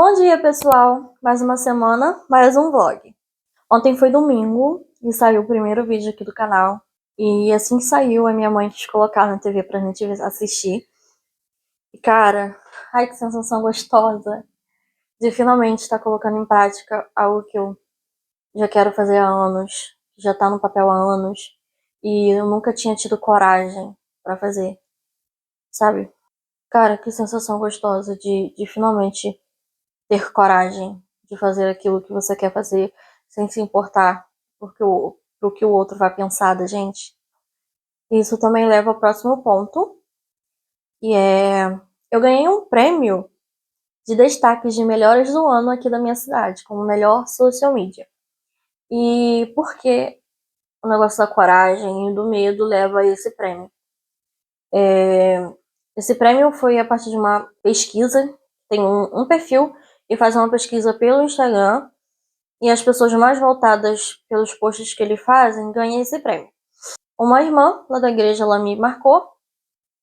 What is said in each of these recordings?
Bom dia, pessoal! Mais uma semana, mais um vlog. Ontem foi domingo e saiu o primeiro vídeo aqui do canal. E assim que saiu, a minha mãe quis colocar na TV pra gente assistir. E cara, ai que sensação gostosa de finalmente estar colocando em prática algo que eu já quero fazer há anos, já tá no papel há anos. E eu nunca tinha tido coragem pra fazer, sabe? Cara, que sensação gostosa de finalmente ter coragem de fazer aquilo que você quer fazer sem se importar pro que o outro vai pensar da gente. Isso também leva ao próximo ponto, que é eu ganhei um prêmio de destaques de melhores do ano aqui da minha cidade, como melhor social media. E por que o negócio da coragem e do medo leva a esse prêmio? Esse prêmio foi a partir de uma pesquisa, tem um perfil que faz uma pesquisa pelo Instagram. E as pessoas mais voltadas pelos posts que ele fazem ganham esse prêmio. Uma irmã lá da igreja, ela me marcou,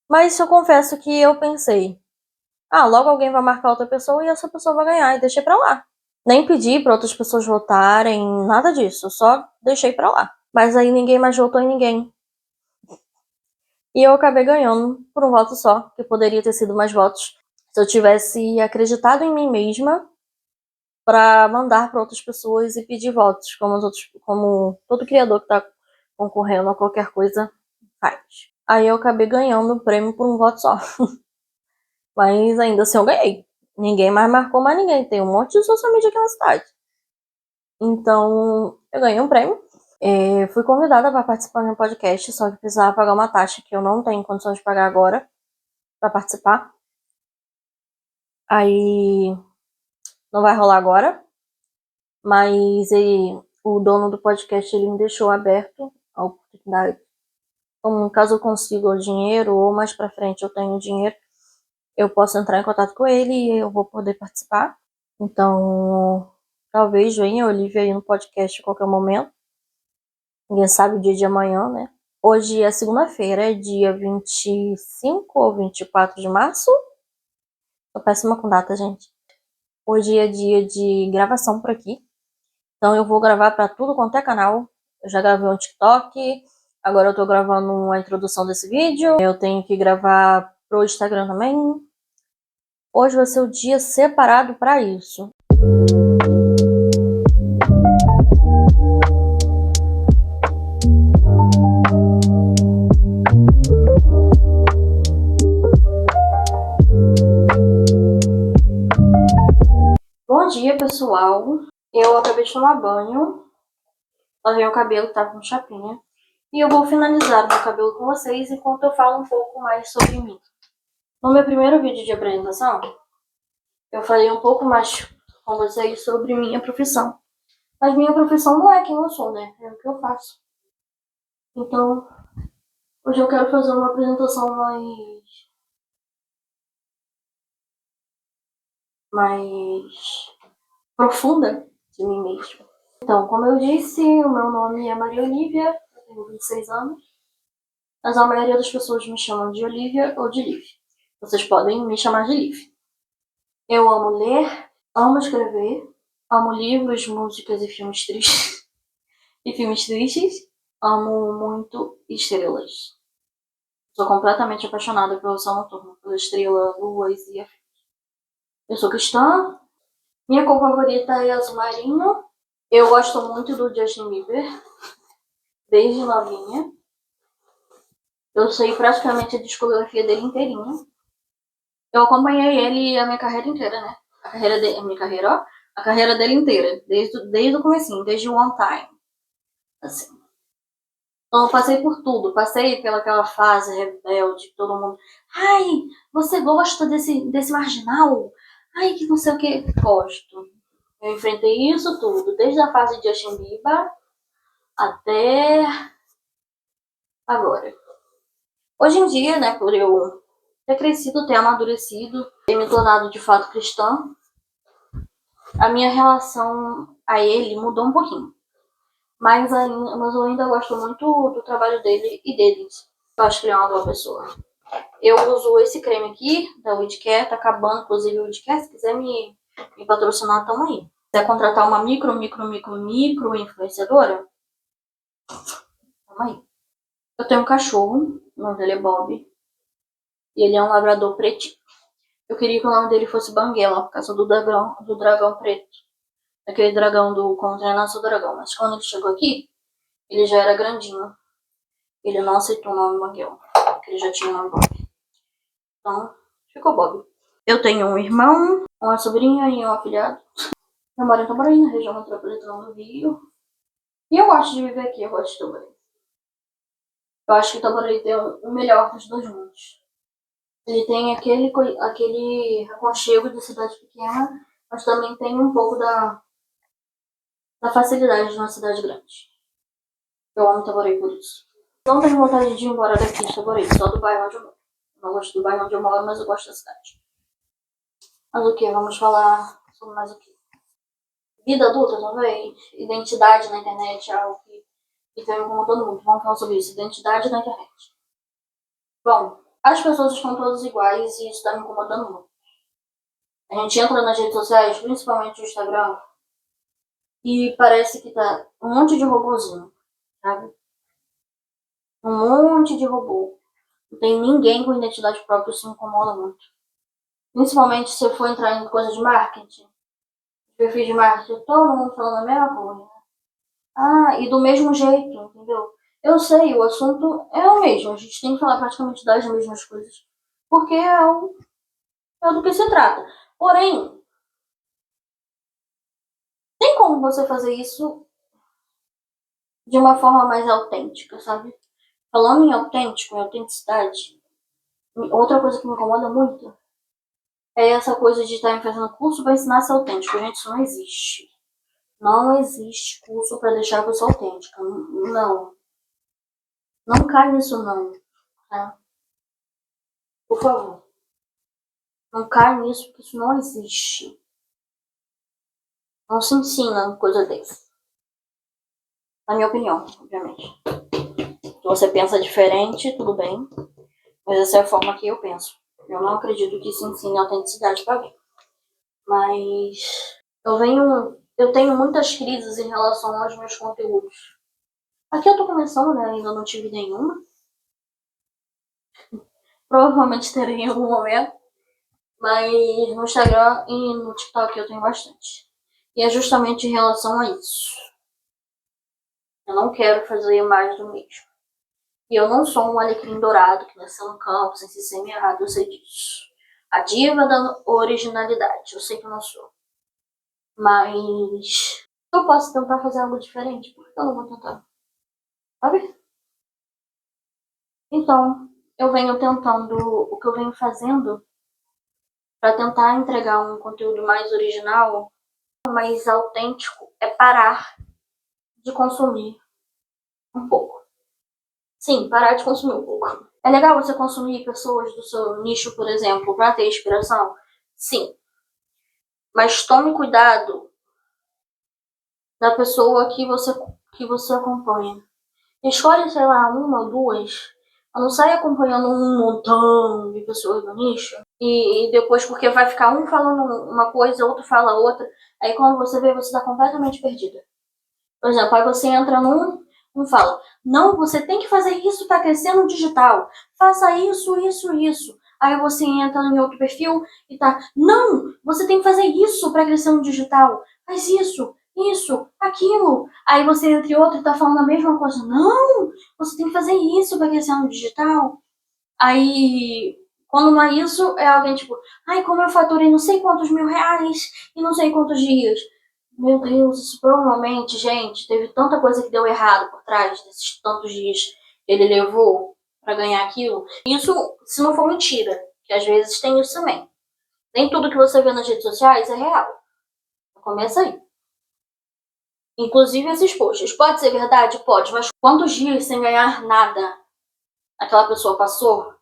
mas eu confesso que eu pensei, logo alguém vai marcar outra pessoa e essa pessoa vai ganhar, e deixei pra lá. Nem pedi pra outras pessoas votarem, nada disso, só deixei pra lá. Mas aí ninguém mais votou em ninguém. E eu acabei ganhando por um voto só, que poderia ter sido mais votos se eu tivesse acreditado em mim mesma para mandar para outras pessoas e pedir votos, como todo criador que tá concorrendo a qualquer coisa faz. Aí eu acabei ganhando o prêmio por um voto só. Mas ainda assim eu ganhei. Ninguém mais marcou mais ninguém. Tem um monte de social media aqui na cidade. Então, eu ganhei um prêmio. Fui convidada para participar de um podcast, só que precisava pagar uma taxa que eu não tenho condições de pagar agora para participar. Aí não vai rolar agora. Mas o dono do podcast ele me deixou aberto a oportunidade. Então, caso eu consiga o dinheiro, ou mais pra frente eu tenho dinheiro, eu posso entrar em contato com ele e eu vou poder participar. Então, talvez venha a Olivia aí no podcast a qualquer momento. Ninguém sabe o dia de amanhã, né? Hoje é segunda-feira, é dia 25 ou 24 de março. Tô péssima com data, gente. Hoje é dia de gravação por aqui. Então eu vou gravar pra tudo quanto é canal. Eu já gravei um TikTok, agora eu tô gravando a introdução desse vídeo. Eu tenho que gravar pro Instagram também. Hoje vai ser o dia separado pra isso. Bom dia, pessoal. Eu acabei de tomar banho. Lavei o cabelo, tava com chapinha. E eu vou finalizar o meu cabelo com vocês enquanto eu falo um pouco mais sobre mim. No meu primeiro vídeo de apresentação, eu falei um pouco mais com vocês sobre minha profissão. Mas minha profissão não é quem eu sou, né? É o que eu faço. Então, hoje eu quero fazer uma apresentação mais profunda de mim mesma. Então, como eu disse, o meu nome é Maria Olivia, eu tenho 26 anos. Mas a maioria das pessoas me chamam de Olivia ou de Liv. Vocês podem me chamar de Liv. Eu amo ler, amo escrever, amo livros, músicas e filmes tristes. Amo muito estrelas. Sou completamente apaixonada pelo céu noturno, pela estrela, luas e afins. Eu sou cristã. Minha cor favorita é azul marinho. Eu gosto muito do Justin Bieber, desde novinha. Eu sei praticamente a discografia dele inteirinha. Eu acompanhei ele a minha carreira inteira, né? A carreira dele inteira, desde o comecinho, desde o One Time. Assim. Então eu passei por tudo, passei pelaquela fase rebelde, todo mundo. Ai, você gosta desse marginal? Ai, que não sei o que. Gosto. Eu enfrentei isso tudo, desde a fase de Justin Bieber até agora. Hoje em dia, né, por eu ter crescido, ter amadurecido, ter me tornado de fato cristã, a minha relação a ele mudou um pouquinho. Mas eu ainda gosto muito do trabalho dele e deles. Eu acho que ele é uma boa pessoa. Eu uso esse creme aqui, da Weedcare, tá acabando, inclusive, o Weedcare, se quiser me me patrocinar, tamo aí. Se quiser contratar uma micro influenciadora, tamo aí. Eu tenho um cachorro, o nome dele é Bob, e ele é um labrador pretinho. Eu queria que o nome dele fosse Banguela, por causa do dragão preto. Aquele dragão do Como Treinar Seu Dragão. Mas quando ele chegou aqui, ele já era grandinho. Ele não aceitou o nome Banguela, porque ele já tinha o nome Bob. Então, ficou Bob. Eu tenho um irmão, uma sobrinha e um afilhado. Eu moro em Itaboraí, na região metropolitana do Rio. E eu gosto de viver aqui, eu gosto de Itaboraí. Eu acho que Itaboraí tem o melhor dos dois mundos. Ele tem aquele aconchego de cidade pequena, mas também tem um pouco da facilidade de uma cidade grande. Eu amo Itaboraí por isso. Não tenho vontade de ir embora daqui de Itaboraí, só do bairro onde eu moro. Não gosto do bairro onde eu moro, mas eu gosto da cidade. Mas o que? Vamos falar sobre mais o que? Vida adulta também, identidade na internet é algo que está me incomodando muito. Vamos falar sobre isso, identidade na internet. Bom, as pessoas estão todas iguais e isso está me incomodando muito. A gente entra nas redes sociais, principalmente o Instagram, e parece que tá um monte de robôzinho, sabe? Um monte de robô. Não tem ninguém com identidade própria, isso me incomoda muito. Principalmente se eu for entrar em coisa de marketing. Perfil de marketing, todo mundo falando a mesma coisa. Ah, e do mesmo jeito, entendeu? Eu sei, o assunto é o mesmo. A gente tem que falar praticamente das mesmas coisas. Porque é do que se trata. Porém, tem como você fazer isso de uma forma mais autêntica, sabe? Falando em autêntico, em autenticidade, outra coisa que me incomoda muito é essa coisa de estar fazendo curso para ensinar a ser autêntico. Gente, isso não existe. Não existe curso para deixar a pessoa autêntica. Não. Não cai nisso, não. Tá? Por favor. Não cai nisso, porque isso não existe. Não se ensina coisa dessa. Na minha opinião, obviamente. Se você pensa diferente, tudo bem. Mas essa é a forma que eu penso. Eu não acredito que se ensine autenticidade para alguém. Mas eu tenho muitas crises em relação aos meus conteúdos. Aqui eu tô começando, né? Ainda não tive nenhuma. Provavelmente terei em algum momento. Mas no Instagram e no TikTok eu tenho bastante. E é justamente em relação a isso. Eu não quero fazer mais do mesmo. E eu não sou um alecrim dourado que nasceu no campo sem ser semeado, eu sei disso. A diva da originalidade, eu sei que eu não sou. Mas eu posso tentar fazer algo diferente, por que eu não vou tentar? Sabe? Então, eu venho tentando, o que eu venho fazendo para tentar entregar um conteúdo mais original, mais autêntico, é parar de consumir um pouco. Sim, parar de consumir um pouco. É legal você consumir pessoas do seu nicho, por exemplo, para ter inspiração? Sim. Mas tome cuidado da pessoa que você acompanha. Escolhe, sei lá, uma ou duas. Não sai acompanhando um montão de pessoas do nicho. E depois, porque vai ficar um falando uma coisa, outro fala outra. Aí quando você vê, você tá completamente perdida. Por exemplo, aí você entra um fala, não, você tem que fazer isso para crescer no digital. Faça isso, isso, isso. Aí você entra em outro perfil e tá, não, você tem que fazer isso para crescer no digital. Faz isso, aquilo. Aí você entra em outro e tá falando a mesma coisa. Não, você tem que fazer isso para crescer no digital. Aí, quando não é isso, é alguém tipo, ai, como eu faturei não sei quantos mil reais e não sei quantos dias. Meu Deus, isso provavelmente, gente, teve tanta coisa que deu errado por trás desses tantos dias que ele levou pra ganhar aquilo. Isso, se não for mentira, que às vezes tem isso também. Nem tudo que você vê nas redes sociais é real. Começa aí. Inclusive esses posts. Pode ser verdade? Pode, mas quantos dias sem ganhar nada aquela pessoa passou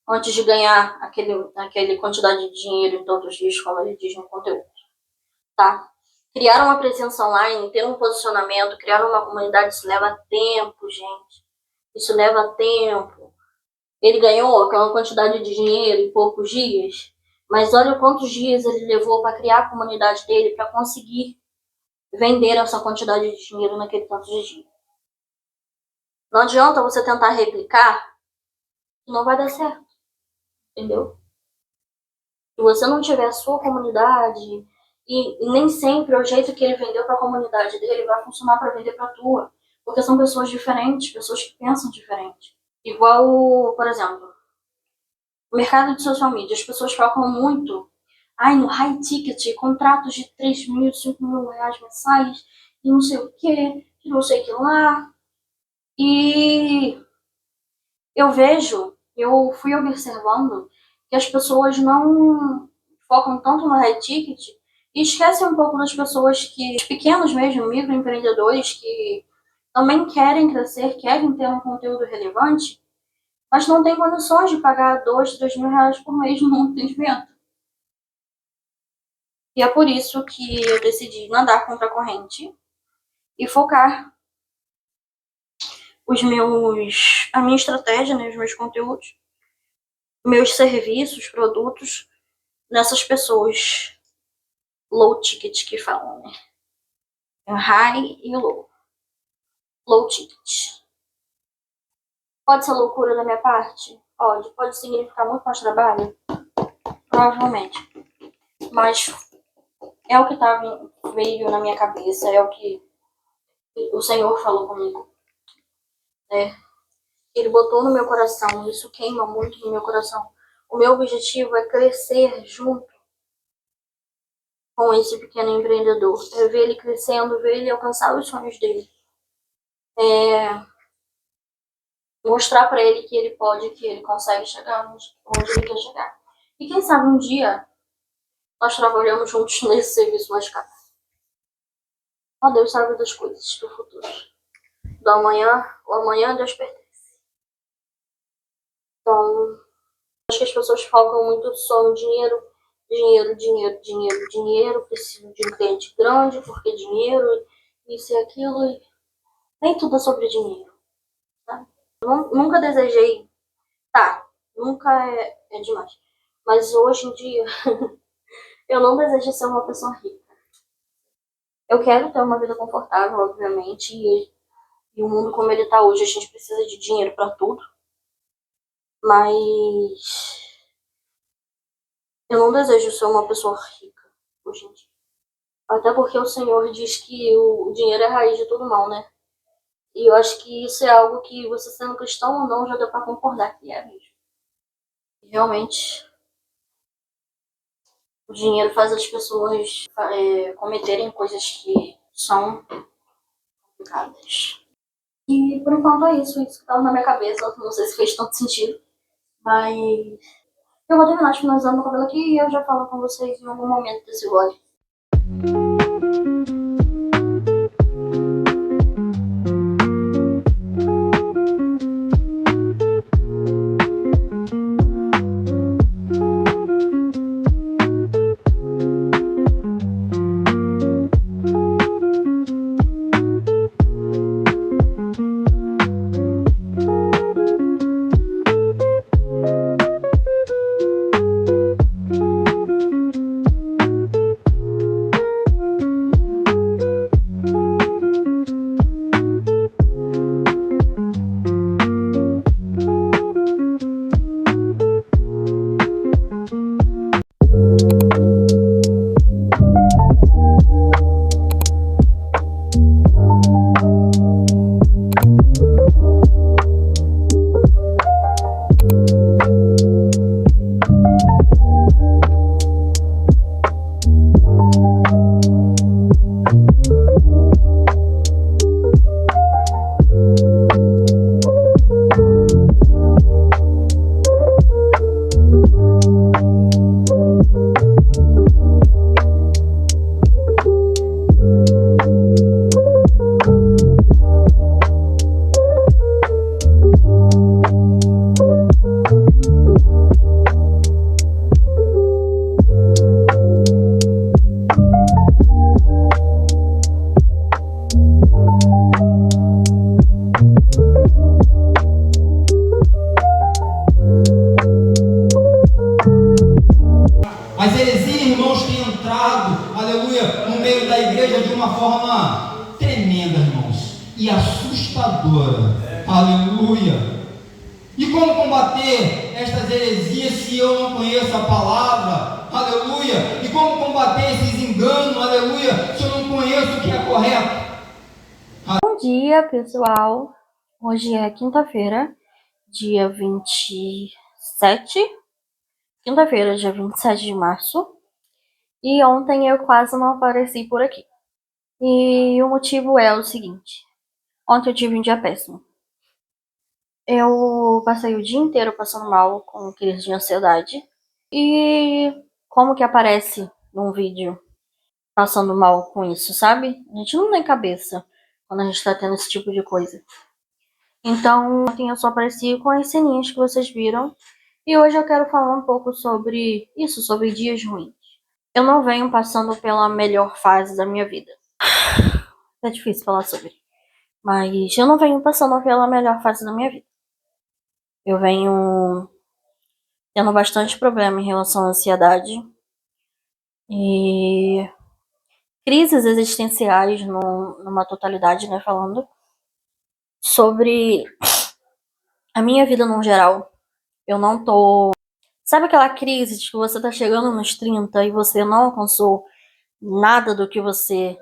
antes de ganhar aquele quantidade de dinheiro em tantos dias, como ele diz no conteúdo, tá? Criar uma presença online, ter um posicionamento, criar uma comunidade, isso leva tempo, gente. Isso leva tempo. Ele ganhou aquela quantidade de dinheiro em poucos dias, Mas olha quantos dias ele levou para criar a comunidade dele para conseguir vender essa quantidade de dinheiro naquele tanto de dia. Não adianta você tentar replicar, não vai dar certo, entendeu? Se você não tiver a sua comunidade, e nem sempre o jeito que ele vendeu para a comunidade dele vai funcionar para vender para a tua, porque são pessoas diferentes, pessoas que pensam diferente. Igual, por exemplo, o mercado de social media, as pessoas focam muito no high ticket, contratos de 3 mil, 5 mil reais mensais, e não sei o que, e não sei o que lá. E eu fui observando que as pessoas não focam tanto no high ticket e esquecem um pouco das pessoas que, os pequenos mesmo, microempreendedores, que também querem crescer, querem ter um conteúdo relevante, mas não têm condições de pagar 2, 3 mil reais por mês no atendimento. E é por isso que eu decidi nadar contra a corrente e focar a minha estratégia, né, os meus conteúdos, meus serviços, produtos, nessas pessoas low ticket que falam, né? High e low. Low ticket. Pode ser loucura da minha parte? Pode. Pode significar muito mais trabalho? Provavelmente. Mas é o que veio na minha cabeça, é o que o Senhor falou comigo. Né? Ele botou no meu coração, isso queima muito no meu coração. O meu objetivo é crescer junto com esse pequeno empreendedor. É ver ele crescendo, ver ele alcançar os sonhos dele. Mostrar para ele que ele pode, que ele consegue chegar onde ele quer chegar. E quem sabe um dia nós trabalhamos juntos nesse serviço mais caro. Ó, Deus sabe das coisas do futuro. Do amanhã, o amanhã Deus pertence. Então, acho que as pessoas focam muito só no dinheiro. Dinheiro, dinheiro, dinheiro, dinheiro. Preciso de um cliente grande, porque dinheiro, isso e aquilo. E nem tudo é sobre dinheiro. Tá? Nunca desejei. Tá, nunca é demais. Mas hoje em dia, eu não desejo ser uma pessoa rica. Eu quero ter uma vida confortável, obviamente. E o mundo como ele tá hoje, a gente precisa de dinheiro para tudo. Mas eu não desejo ser uma pessoa rica hoje em dia. Até porque o Senhor diz que o dinheiro é a raiz de todo mal, né? E eu acho que isso é algo que você sendo cristão ou não já deu pra concordar que é mesmo. Realmente, o dinheiro faz as pessoas cometerem coisas que são complicadas. E por enquanto é isso que tava na minha cabeça. Não sei se fez tanto sentido, mas eu vou terminar de finalizar meu cabelo aqui e eu já falo com vocês em algum momento desse vlog. As heresias, irmãos, têm entrado, aleluia, no meio da igreja de uma forma tremenda, irmãos, e assustadora, aleluia. E como combater estas heresias se eu não conheço a palavra, aleluia? E como combater esses enganos, aleluia, se eu não conheço o que é correto? Bom dia, pessoal. Hoje é quinta-feira, dia 27. Quinta-feira, dia 27 de março. E ontem eu quase não apareci por aqui. E o motivo é o seguinte. Ontem eu tive um dia péssimo. Eu passei o dia inteiro passando mal com crise de ansiedade. E como que aparece num vídeo passando mal com isso, sabe? A gente não tem cabeça quando a gente tá tendo esse tipo de coisa. Então, ontem eu só apareci com as ceninhas que vocês viram. E hoje eu quero falar um pouco sobre isso, sobre dias ruins. Eu não venho passando pela melhor fase da minha vida. É difícil falar sobre. Mas eu não venho passando pela melhor fase da minha vida. Eu venho tendo bastante problema em relação à ansiedade. E crises existenciais numa totalidade, né? Falando sobre a minha vida no geral. Eu não tô. Sabe aquela crise de que você tá chegando nos 30 e você não alcançou nada do que você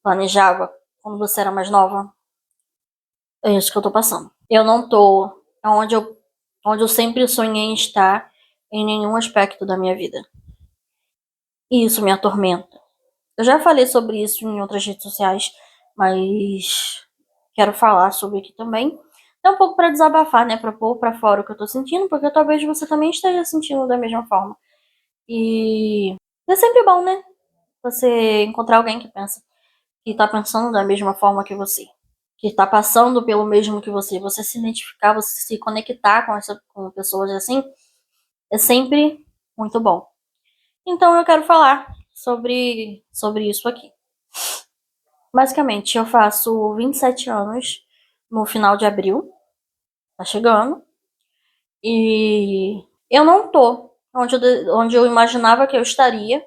planejava quando você era mais nova? É isso que eu tô passando. Eu não tô onde eu sempre sonhei em estar em nenhum aspecto da minha vida. E isso me atormenta. Eu já falei sobre isso em outras redes sociais, mas quero falar sobre aqui também. É um pouco para desabafar, né? Pra pôr pra fora o que eu tô sentindo, porque talvez você também esteja sentindo da mesma forma. E é sempre bom, né? Você encontrar alguém que pensa, que tá pensando da mesma forma que você, que tá passando pelo mesmo que você se identificar, você se conectar com pessoas assim, é sempre muito bom. Então eu quero falar sobre isso aqui. Basicamente, eu faço 27 anos no final de abril, tá chegando, e eu não tô onde eu imaginava que eu estaria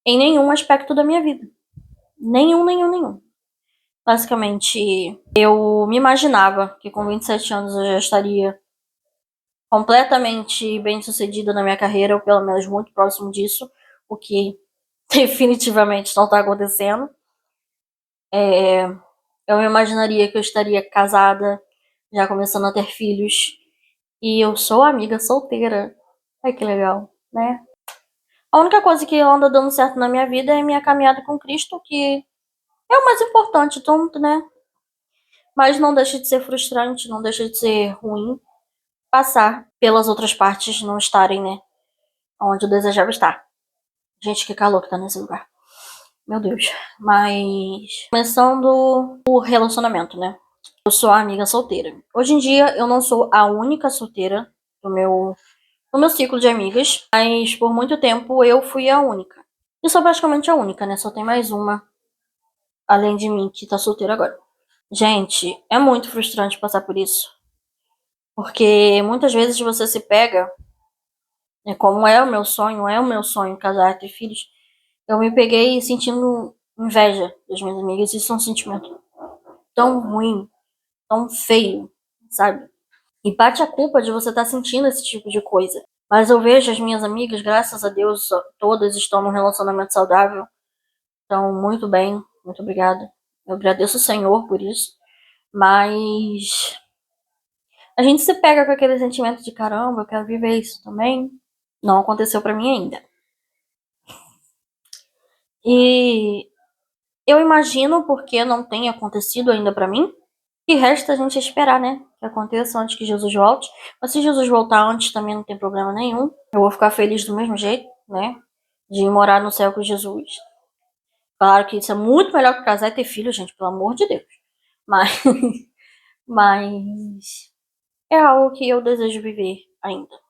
em nenhum aspecto da minha vida. Nenhum. Basicamente, eu me imaginava que com 27 anos eu já estaria completamente bem-sucedida na minha carreira, ou pelo menos muito próximo disso, o que definitivamente não está acontecendo. Eu me imaginaria que eu estaria casada, já começando a ter filhos, e eu sou amiga solteira. Ai, que legal, né? A única coisa que anda dando certo na minha vida é minha caminhada com Cristo, que é o mais importante, então, né? Mas não deixa de ser frustrante, não deixa de ser ruim passar pelas outras partes não estarem, né? Onde eu desejava estar. Gente, que calor que tá nesse lugar. Meu Deus. Mas começando o relacionamento, né? Eu sou a amiga solteira. Hoje em dia eu não sou a única solteira do meu ciclo de amigas, mas por muito tempo eu fui a única. E sou praticamente a única, né? Só tem mais uma além de mim que tá solteira agora. Gente, é muito frustrante passar por isso. Porque muitas vezes você se pega, né, como é o meu sonho casar, ter filhos. Eu me peguei sentindo inveja das minhas amigas. Isso é um sentimento tão ruim, tão feio, sabe? E bate a culpa de você estar sentindo esse tipo de coisa. Mas eu vejo as minhas amigas, graças a Deus, todas estão num relacionamento saudável. Estão muito bem, muito obrigada. Eu agradeço o Senhor por isso. Mas a gente se pega com aquele sentimento de caramba, eu quero viver isso também. Não aconteceu pra mim ainda. E eu imagino porque não tem acontecido ainda pra mim. E resta a gente esperar, né? Que aconteça antes que Jesus volte. Mas se Jesus voltar antes também não tem problema nenhum. Eu vou ficar feliz do mesmo jeito, né? De morar no céu com Jesus. Claro que isso é muito melhor que casar e ter filho, gente, pelo amor de Deus. Mas, mas é algo que eu desejo viver ainda.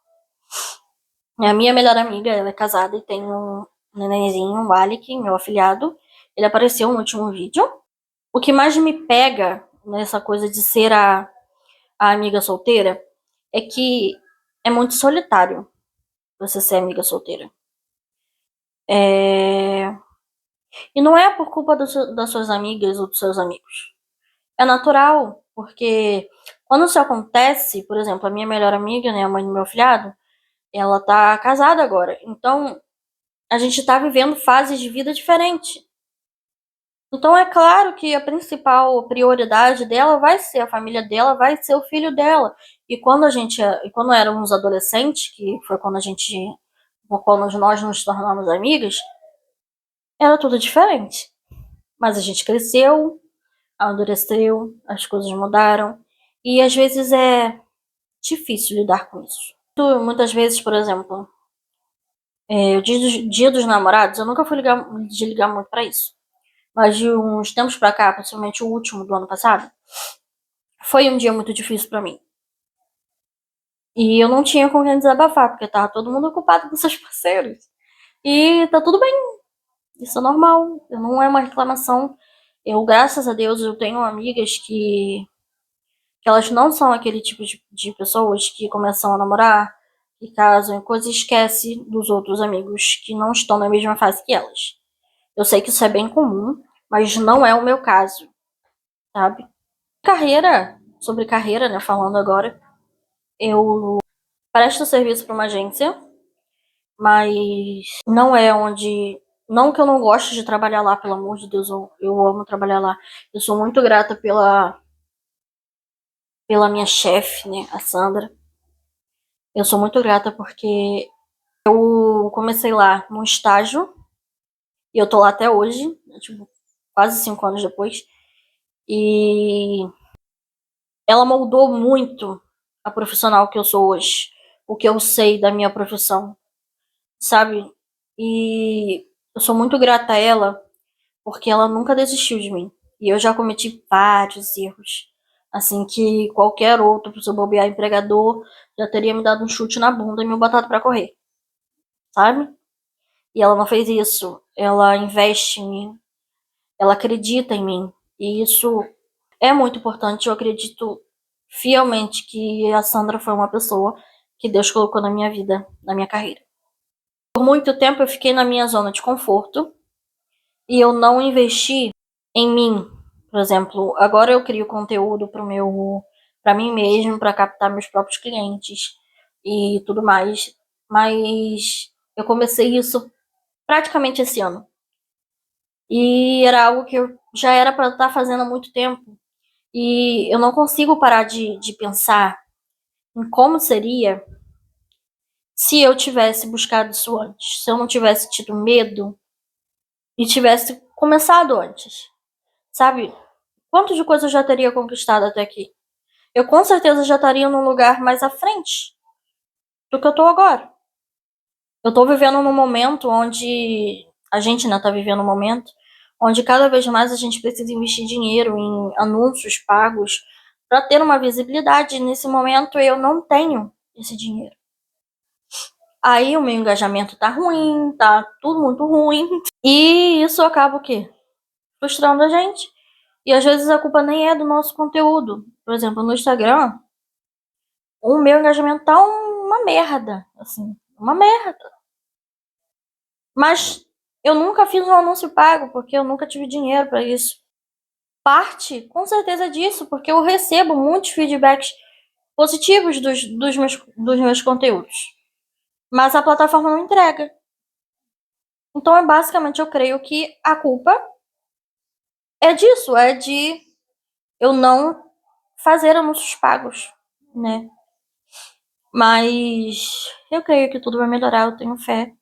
A minha melhor amiga, ela é casada e tem um nenenzinho, um Alec, meu afilhado. Ele apareceu no último vídeo. O que mais me pega nessa coisa de ser a amiga solteira é que é muito solitário você ser amiga solteira. É... E não é por culpa das suas amigas ou dos seus amigos. É natural, porque quando isso acontece, por exemplo, a minha melhor amiga, né, a mãe do meu filhado, ela tá casada agora. Então, a gente tá vivendo fases de vida diferentes. Então, é claro que a principal prioridade dela vai ser a família dela, vai ser o filho dela. Quando éramos adolescentes, que foi quando nós nos tornamos amigas, era tudo diferente. Mas a gente cresceu, amadureceu, as coisas mudaram. E às vezes é difícil lidar com isso. Muitas vezes, por exemplo, o dia dos namorados, eu nunca fui de ligar muito pra isso. Mas de uns tempos pra cá, principalmente o último do ano passado, foi um dia muito difícil pra mim. E eu não tinha com quem desabafar, porque tava todo mundo ocupado com seus parceiros. E tá tudo bem, isso é normal, não é uma reclamação. Eu, graças a Deus, eu tenho amigas que elas não são aquele tipo de pessoas que começam a namorar e casam e coisa e esquece dos outros amigos que não estão na mesma fase que elas. Eu sei que isso é bem comum, mas não é o meu caso, sabe? Sobre carreira, né, falando agora, eu presto serviço para uma agência, mas não é onde. Não que eu não goste de trabalhar lá, pelo amor de Deus, eu amo trabalhar lá. Eu sou muito grata pela minha chefe, né, a Sandra. Eu sou muito grata porque eu comecei lá num estágio e eu tô lá até hoje, tipo, quase 5 anos depois. E ela moldou muito a profissional que eu sou hoje, o que eu sei da minha profissão, sabe? E eu sou muito grata a ela porque ela nunca desistiu de mim. E eu já cometi vários erros. Assim que qualquer outro, se eu bobear empregador, já teria me dado um chute na bunda e me botado pra correr, sabe? E ela não fez isso. Ela investe em mim. Ela acredita em mim. E isso é muito importante. Eu acredito fielmente que a Sandra foi uma pessoa que Deus colocou na minha vida, na minha carreira. Por muito tempo eu fiquei na minha zona de conforto e eu não investi em mim. Por exemplo, agora eu crio conteúdo para mim mesmo, para captar meus próprios clientes e tudo mais. Mas eu comecei isso praticamente esse ano. E era algo que eu já era para estar fazendo há muito tempo. E eu não consigo parar de pensar em como seria se eu tivesse buscado isso antes. Se eu não tivesse tido medo e tivesse começado antes. Sabe? Quanto de coisa eu já teria conquistado até aqui? Eu com certeza já estaria num lugar mais à frente do que eu tô agora. Eu tô vivendo num momento onde a gente ainda tá vivendo um momento onde cada vez mais a gente precisa investir dinheiro em anúncios pagos para ter uma visibilidade. Nesse momento eu não tenho esse dinheiro. Aí o meu engajamento tá ruim, tá tudo muito ruim. E isso acaba o quê? Frustrando a gente. E às vezes a culpa nem é do nosso conteúdo. Por exemplo, no Instagram, o meu engajamento tá uma merda, assim, uma merda. Mas eu nunca fiz um anúncio pago, porque eu nunca tive dinheiro para isso. Parte, com certeza, disso, porque eu recebo muitos feedbacks positivos dos meus conteúdos. Mas a plataforma não entrega. Então, basicamente, eu creio que a culpa é disso, é de eu não fazer anúncios pagos, né? Mas eu creio que tudo vai melhorar, eu tenho fé.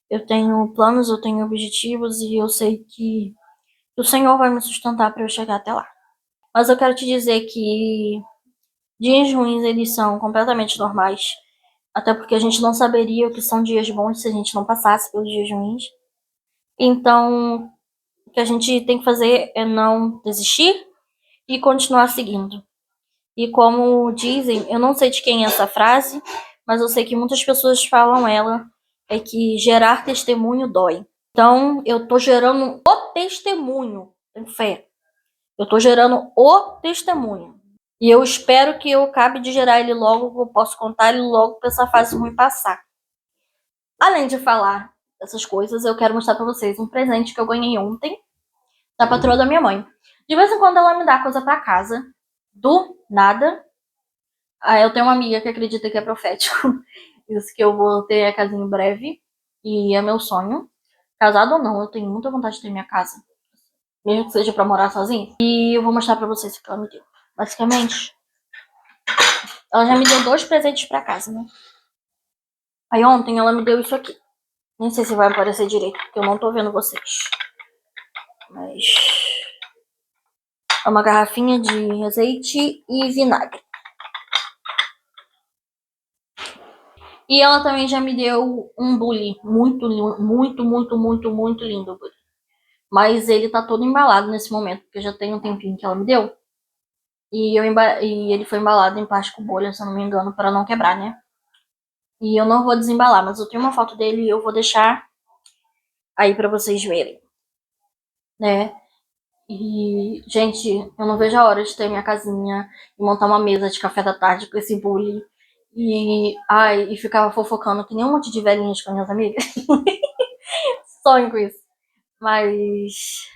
Eu tenho planos, eu tenho objetivos e eu sei que o Senhor vai me sustentar para eu chegar até lá. Mas eu quero te dizer que dias ruins, eles são completamente normais. Até porque a gente não saberia o que são dias bons se a gente não passasse pelos dias ruins. Então, o que a gente tem que fazer é não desistir e continuar seguindo. E como dizem, eu não sei de quem é essa frase, mas eu sei que muitas pessoas falam ela, é que gerar testemunho dói. Então, eu tô gerando o testemunho, tenho fé. Eu tô gerando o testemunho. E eu espero que eu acabe de gerar ele logo, que eu possa contar ele logo para essa fase ruim passar. Além de falar essas coisas, eu quero mostrar pra vocês um presente que eu ganhei ontem da patroa da minha mãe. De vez em quando ela me dá coisa pra casa, do nada. Aí eu tenho uma amiga que acredita que é profético. Isso que eu vou ter a casinha em breve. E é meu sonho. Casado ou não, eu tenho muita vontade de ter minha casa. Mesmo que seja pra morar sozinha. E eu vou mostrar pra vocês o que ela me deu. Basicamente, ela já me deu 2 presentes pra casa, né? Aí ontem ela me deu isso aqui. Nem sei se vai aparecer direito, porque eu não tô vendo vocês. Mas é uma garrafinha de azeite e vinagre. E ela também já me deu um bule muito lindo. Mas ele tá todo embalado nesse momento, porque já tem um tempinho que ela me deu. E ele foi embalado em plástico bolha, se eu não me engano, para não quebrar, né? E eu não vou desembalar, mas eu tenho uma foto dele e eu vou deixar aí pra vocês verem, né? E, gente, eu não vejo a hora de ter minha casinha e montar uma mesa de café da tarde com esse bule. E ficava fofocando que nem um monte de velhinhas com as minhas amigas. Sonho com isso. Mas